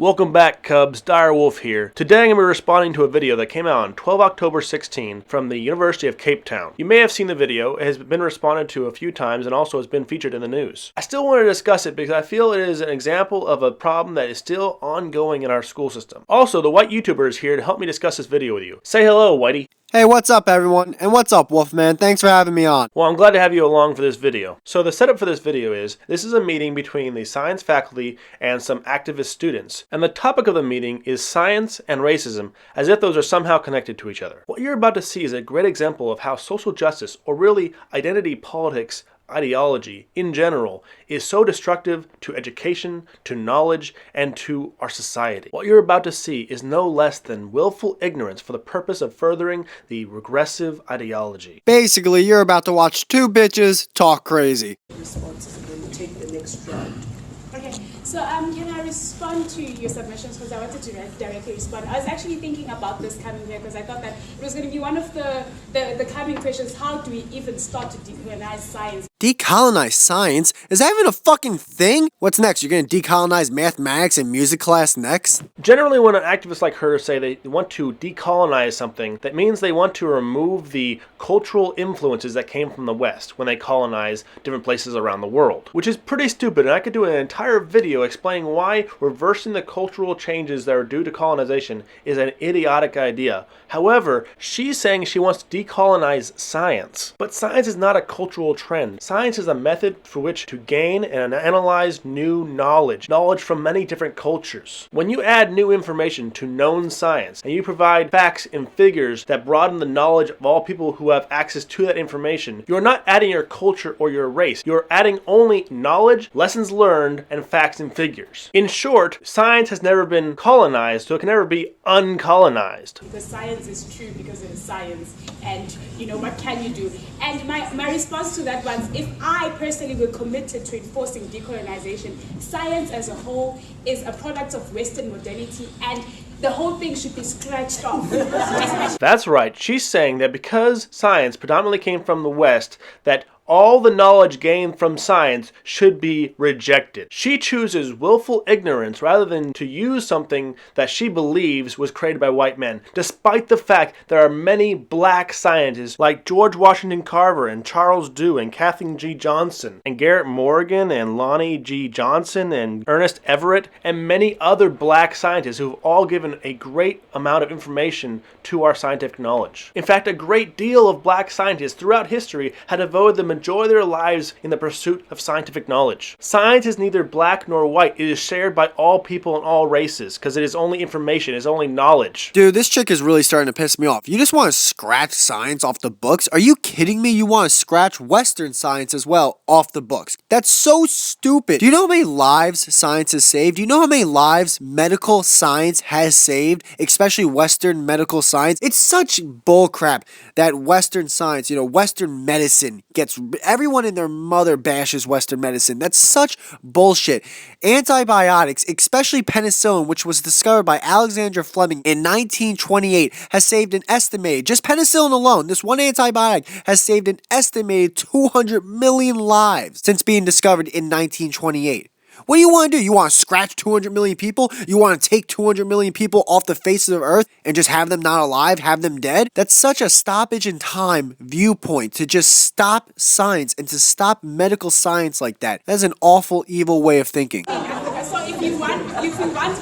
Welcome back, Cubs. Dire Wolf here. Today I'm going to be responding to a video that came out on 12 October 16 from the University of Cape Town. You may have seen the video. It has been responded to a few times and also has been featured in the news. I still want to discuss it because I feel it is an example of a problem that is still ongoing in our school system. Also, the white YouTuber is here to help me discuss this video with you. Say hello, Whitey. Hey, what's up everyone? And what's up, Wolfman? Thanks for having me on. Well, I'm glad to have you along for this video. So the setup for this video is, this is a meeting between the science faculty and some activist students. And the topic of the meeting is science and racism, as if those are somehow connected to each other. What you're about to see is a great example of how social justice, or really identity politics, ideology in general, is so destructive to education, to knowledge, and to our society. What you're about to see is no less than willful ignorance for the purpose of furthering the regressive ideology. Basically, you're about to watch two bitches talk crazy. Responses and then take the next round. Okay, so can I respond to your submissions, because I wanted to directly respond. I was actually thinking about this coming here because I thought that it was going to be one of the coming questions. How do we even start to decolonize science? Decolonize science? Is that even a fucking thing? What's next? You're gonna decolonize mathematics and music class next? Generally, when an activist like her say they want to decolonize something, that means they want to remove the cultural influences that came from the West when they colonize different places around the world. Which is pretty stupid, and I could do an entire video explaining why reversing the cultural changes that are due to colonization is an idiotic idea. However, she's saying she wants to decolonize science. But science is not a cultural trend. Science is a method for which to gain and analyze new knowledge from many different cultures. When you add new information to known science, and you provide facts and figures that broaden the knowledge of all people who have access to that information, you're not adding your culture or your race. You're adding only knowledge, lessons learned, and facts and figures. In short, science has never been colonized, so it can never be uncolonized. Because science is true because it is science, and you know, what can you do? And my response to that was, if I personally were committed to enforcing decolonization, science as a whole is a product of Western modernity, and the whole thing should be scratched off. That's right. She's saying that because science predominantly came from the West, that all the knowledge gained from science should be rejected. She chooses willful ignorance rather than to use something that she believes was created by white men, despite the fact there are many black scientists like George Washington Carver and Charles Dew and Kathleen G. Johnson and Garrett Morgan and Lonnie G. Johnson and Ernest Everett and many other black scientists who have all given a great amount of information to our scientific knowledge. In fact, a great deal of black scientists throughout history had devoted the majority of their lives in the pursuit of scientific knowledge. Science is neither black nor white. It is shared by all people and all races because it is only information, it is only knowledge. Dude, this chick is really starting to piss me off. You just want to scratch science off the books? Are you kidding me? You want to scratch Western science as well off the books? That's so stupid. Do you know how many lives science has saved? Do you know how many lives medical science has saved? Especially Western medical science? It's such bullcrap that Western science, Western medicine gets... Everyone and their mother bashes Western medicine. That's such bullshit. Antibiotics, especially penicillin, which was discovered by Alexander Fleming in 1928, has saved an estimated, just penicillin alone, this one antibiotic has saved an estimated 200 million lives since being discovered in 1928. What do you want to do? You want to scratch 200 million people? You want to take 200 million people off the face of the earth and just have them not alive, have them dead? That's such a stoppage in time viewpoint to just stop science and to stop medical science like that. That's an awful, evil way of thinking. So if you want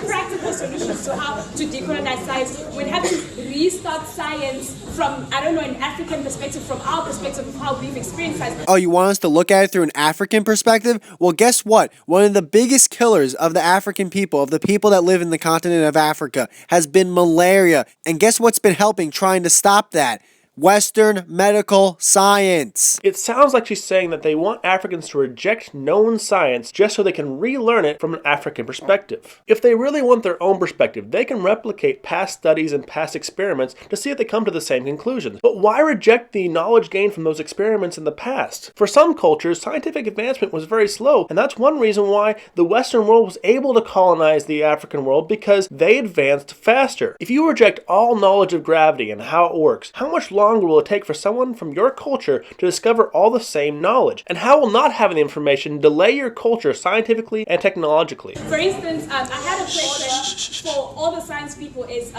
practical solutions to how to decolonize science, we'd have to restart science from, an African perspective, from our perspective of how we've experienced science. Oh, you want us to look at it through an African perspective? Well, guess what? One of the biggest killers of the African people, of the people that live in the continent of Africa, has been malaria. And guess what's been helping trying to stop that? Western medical science. It sounds like she's saying that they want Africans to reject known science just so they can relearn it from an African perspective. If they really want their own perspective, they can replicate past studies and past experiments to see if they come to the same conclusions. But why reject the knowledge gained from those experiments in the past? For some cultures, scientific advancement was very slow, and that's one reason why the Western world was able to colonize the African world, because they advanced faster. If you reject all knowledge of gravity and how it works, how much longer longer will it take for someone from your culture to discover all the same knowledge? And how will not having the information delay your culture scientifically and technologically? For instance, I had a question for all the science people is,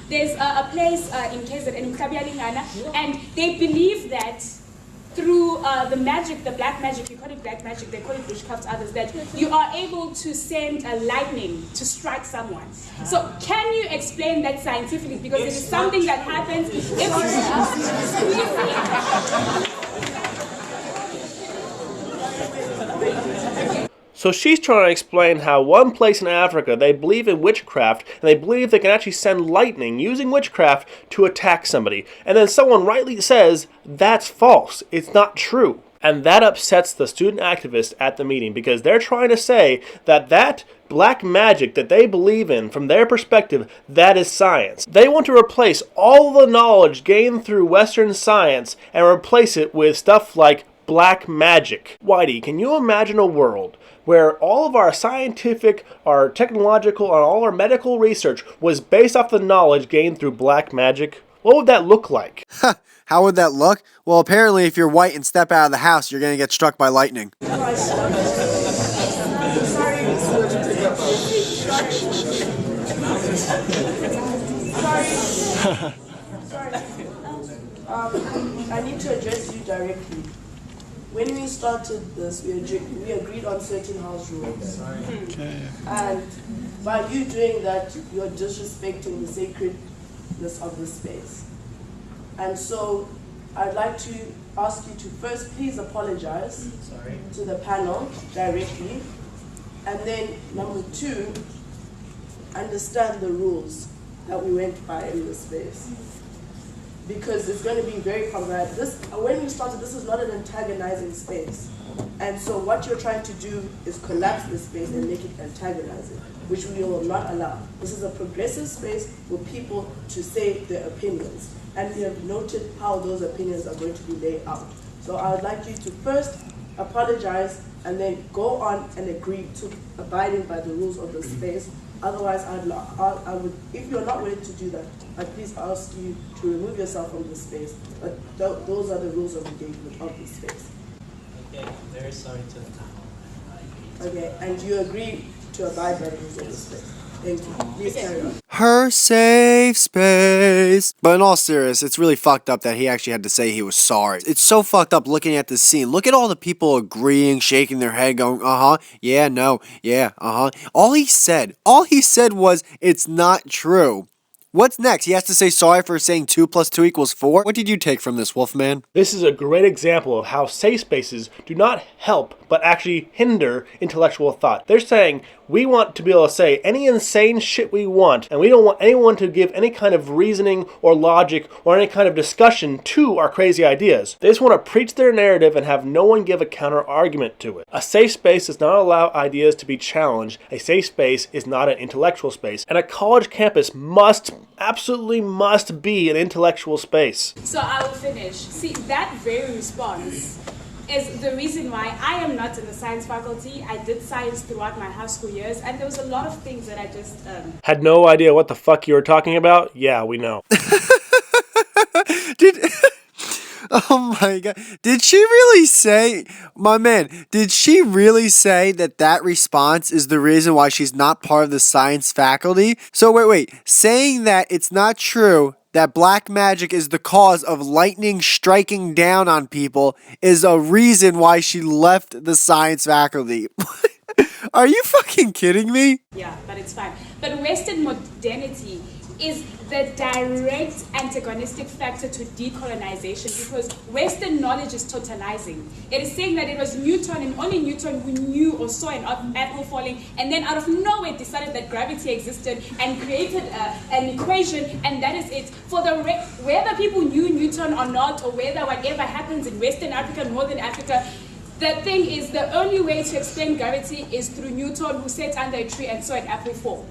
there's a place in KZN, and they believe that through the magic, the black magic, you call it black magic, they call it witchcraft, others, that you are able to send a lightning to strike someone. So can you explain that scientifically? Because it is something that happens So she's trying to explain how one place in Africa they believe in witchcraft, and they believe they can actually send lightning using witchcraft to attack somebody. And then someone rightly says, that's false, it's not true. And that upsets the student activists at the meeting, because they're trying to say that that black magic that they believe in, from their perspective, that is science. They want to replace all the knowledge gained through Western science and replace it with stuff like black magic. Whitey, can you imagine a world where all of our scientific, our technological, and all our medical research was based off the knowledge gained through black magic? What would that look like? How would that look? Well, apparently if you're white and step out of the house, you're gonna get struck by lightning. I need to address you directly. When we started this, we agreed on certain house rules. Okay. And by you doing that, you're disrespecting the sacredness of the space. And so I'd like to ask you to first please apologize to the panel directly. And then number two, understand the rules that we went by in this space. Because it's going to be very problematic. When we started, this is not an antagonizing space. And so what you're trying to do is collapse the space and make it antagonizing, which we will not allow. This is a progressive space for people to say their opinions. And we have noted how those opinions are going to be laid out. So I would like you to first apologize and then go on and agree to abiding by the rules of the space. Otherwise, I would, if you're not willing to do that, I'd please ask you to remove yourself from the space. But those are the rules of engagement of the space. Okay, I'm very sorry to the panel. Okay, and you agree to abide by the rules of the space. Thank you. Please carry on. Her safe space. But in all seriousness, it's really fucked up that he actually had to say he was sorry. It's so fucked up looking at this scene. Look at all the people agreeing, shaking their head, going, yeah, no, yeah, All he said was, it's not true. What's next? He has to say sorry for saying 2 + 2 = 4? What did you take from this, Wolfman? This is a great example of how safe spaces do not help, but actually hinder intellectual thought. They're saying, we want to be able to say any insane shit we want, and we don't want anyone to give any kind of reasoning or logic or any kind of discussion to our crazy ideas. They just want to preach their narrative and have no one give a counter argument to it. A safe space does not allow ideas to be challenged. A safe space is not an intellectual space, and a college campus absolutely must be an intellectual space. So I will finish. See, that very response is the reason why I am not in the science faculty. I did science throughout my high school years, and there was a lot of things that I just... Had no idea what the fuck you were talking about? Yeah, we know. Oh my god. Did she really say, my man, did she really say that response is the reason why she's not part of the science faculty? So wait, saying that it's not true that black magic is the cause of lightning striking down on people is a reason why she left the science faculty. Are you fucking kidding me? Yeah, but it's fine. But Western modernity is the direct antagonistic factor to decolonization, because Western knowledge is totalizing. It is saying that it was Newton and only Newton who knew or saw an apple falling, and then out of nowhere decided that gravity existed and created an equation, and that is it. For whether people knew Newton or not, or whether whatever happens in Western Africa, Northern Africa, the thing is, the only way to explain gravity is through Newton, who sat under a tree and saw an apple fall.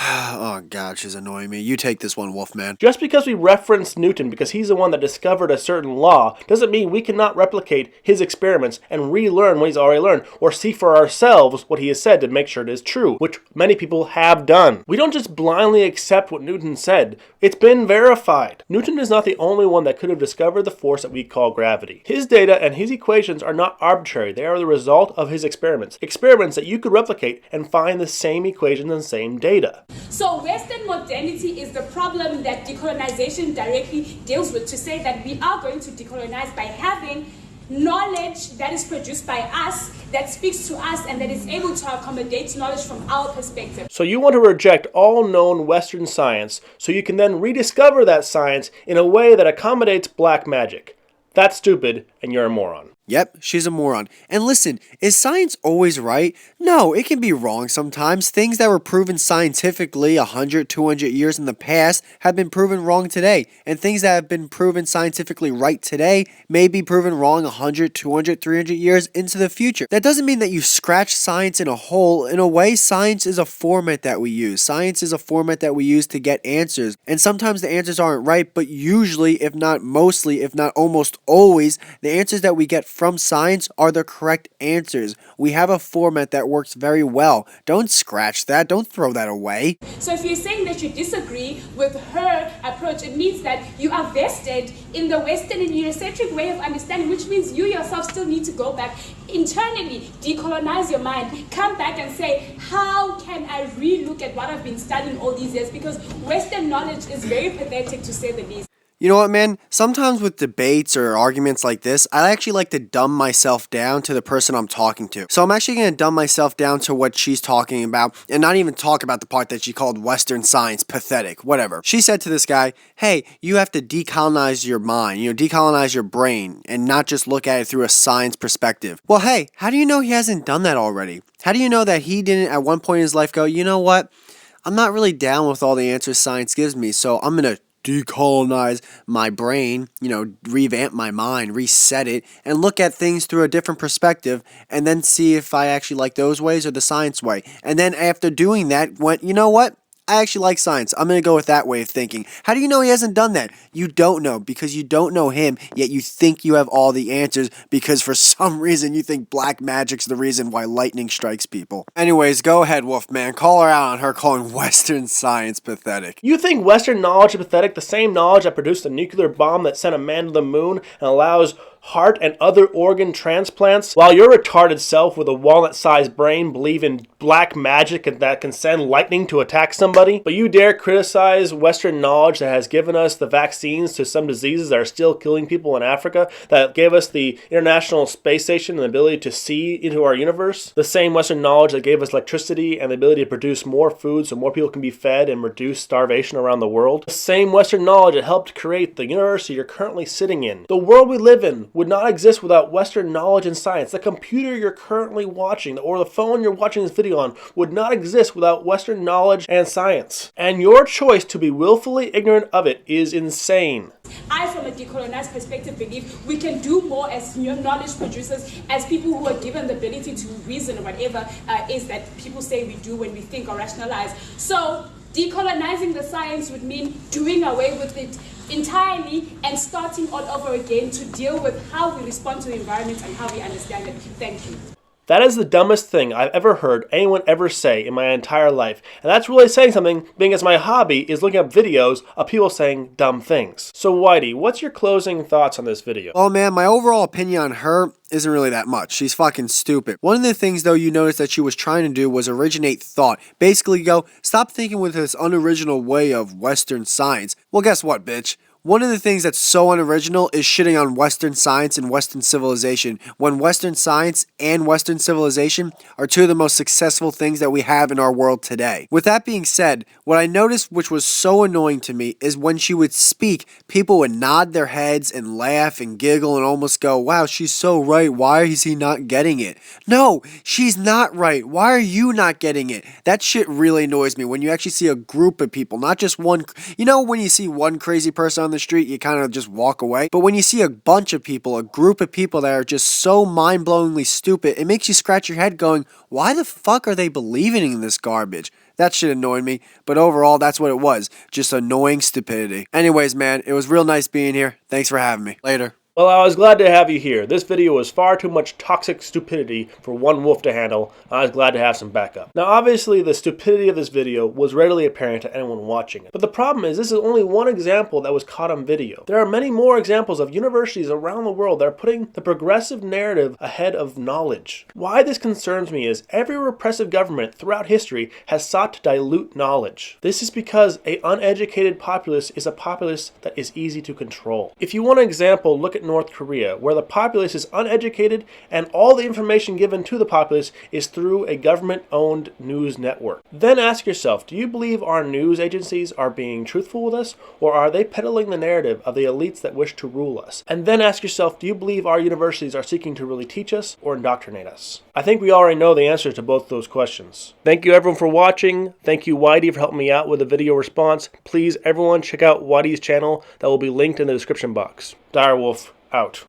Oh god, she's annoying me. You take this one, Wolfman. Just because we reference Newton because he's the one that discovered a certain law doesn't mean we cannot replicate his experiments and relearn what he's already learned, or see for ourselves what he has said to make sure it is true, which many people have done. We don't just blindly accept what Newton said. It's been verified. Newton is not the only one that could have discovered the force that we call gravity. His data and his equations are not arbitrary. They are the result of his experiments. Experiments that you could replicate and find the same equations and same data. So Western modernity is the problem that decolonization directly deals with, to say that we are going to decolonize by having knowledge that is produced by us, that speaks to us, and that is able to accommodate knowledge from our perspective. So you want to reject all known Western science so you can then rediscover that science in a way that accommodates black magic. That's stupid, and you're a moron. Yep, she's a moron. And listen, is science always right? No, it can be wrong sometimes. Things that were proven scientifically 100, 200 years in the past have been proven wrong today. And things that have been proven scientifically right today may be proven wrong 100, 200, 300 years into the future. That doesn't mean that you scratch science in a hole. In a way, science is a format that we use. Science is a format that we use to get answers. And sometimes the answers aren't right, but usually, if not mostly, if not almost always, the answers that we get from science are the correct answers. We have a format that works very well. Don't scratch that. Don't throw that away. So if you're saying that you disagree with her approach, it means that you are vested in the Western and Eurocentric way of understanding, which means you yourself still need to go back internally, decolonize your mind, come back and say, how can I re-look at what I've been studying all these years? Because Western knowledge is very pathetic, to say the least. You know what, man? Sometimes with debates or arguments like this, I actually like to dumb myself down to the person I'm talking to. So I'm actually going to dumb myself down to what she's talking about and not even talk about the part that she called Western science pathetic, whatever. She said to this guy, hey, you have to decolonize your mind, decolonize your brain and not just look at it through a science perspective. Well, hey, how do you know he hasn't done that already? How do you know that he didn't at one point in his life go, you know what? I'm not really down with all the answers science gives me, so I'm going to decolonize my brain, revamp my mind, reset it, and look at things through a different perspective, and then see if I actually like those ways or the science way. And then after doing that, went, you know what? I actually like science. I'm going to go with that way of thinking. How do you know he hasn't done that? You don't know because you don't know him, yet you think you have all the answers because for some reason you think black magic's the reason why lightning strikes people. Anyways, go ahead, Wolfman. Call her out on her calling Western science pathetic. You think Western knowledge is pathetic? The same knowledge that produced a nuclear bomb that sent a man to the moon and allows heart and other organ transplants, while your retarded self with a walnut-sized brain believe in black magic and that can send lightning to attack somebody? But you dare criticize Western knowledge that has given us the vaccines to some diseases that are still killing people in Africa, that gave us the International Space Station and the ability to see into our universe? The same Western knowledge that gave us electricity and the ability to produce more food so more people can be fed and reduce starvation around the world? The same Western knowledge that helped create the universe you're currently sitting in. The world we live in would not exist without Western knowledge and science. The computer you're currently watching or the phone you're watching this video on would not exist without Western knowledge and science. And your choice to be willfully ignorant of it is insane. I, from a decolonized perspective, believe we can do more as knowledge producers, as people who are given the ability to reason or whatever is that people say we do when we think or rationalize. So decolonizing the science would mean doing away with it entirely and starting all over again to deal with how we respond to the environment and how we understand it. Thank you. That is the dumbest thing I've ever heard anyone ever say in my entire life. And that's really saying something, being as my hobby is looking up videos of people saying dumb things. So Whitey, what's your closing thoughts on this video? Oh man, my overall opinion on her isn't really that much. She's fucking stupid. One of the things though you notice that she was trying to do was originate thought. Basically go, stop thinking with this unoriginal way of Western science. Well, guess what, bitch? One of the things that's so unoriginal is shitting on Western science and Western civilization, when Western science and Western civilization are two of the most successful things that we have in our world today. With that being said, what I noticed which was so annoying to me is when she would speak, people would nod their heads and laugh and giggle and almost go, wow, she's so right, why is he not getting it? No, she's not right, why are you not getting it? That shit really annoys me when you actually see a group of people, not just one, when you see one crazy person on the street, you kind of just walk away. But when you see a bunch of people, a group of people that are just so mind-blowingly stupid, it makes you scratch your head going, why the fuck are they believing in this garbage? That shit annoyed me, but overall, that's what it was. Just annoying stupidity. Anyways, man, it was real nice being here. Thanks for having me. Later. Well, I was glad to have you here. This video was far too much toxic stupidity for one wolf to handle. I was glad to have some backup. Now, obviously, the stupidity of this video was readily apparent to anyone watching it. But the problem is, this is only one example that was caught on video. There are many more examples of universities around the world that are putting the progressive narrative ahead of knowledge. Why this concerns me is every repressive government throughout history has sought to dilute knowledge. This is because an uneducated populace is a populace that is easy to control. If you want an example, look at North Korea, where the populace is uneducated and all the information given to the populace is through a government-owned news network. Then ask yourself, do you believe our news agencies are being truthful with us, or are they peddling the narrative of the elites that wish to rule us? And then ask yourself, do you believe our universities are seeking to really teach us or indoctrinate us? I think we already know the answers to both those questions. Thank you everyone for watching. Thank you Yetti for helping me out with the video response. Please everyone check out Yetti's channel that will be linked in the description box. Direwolf out.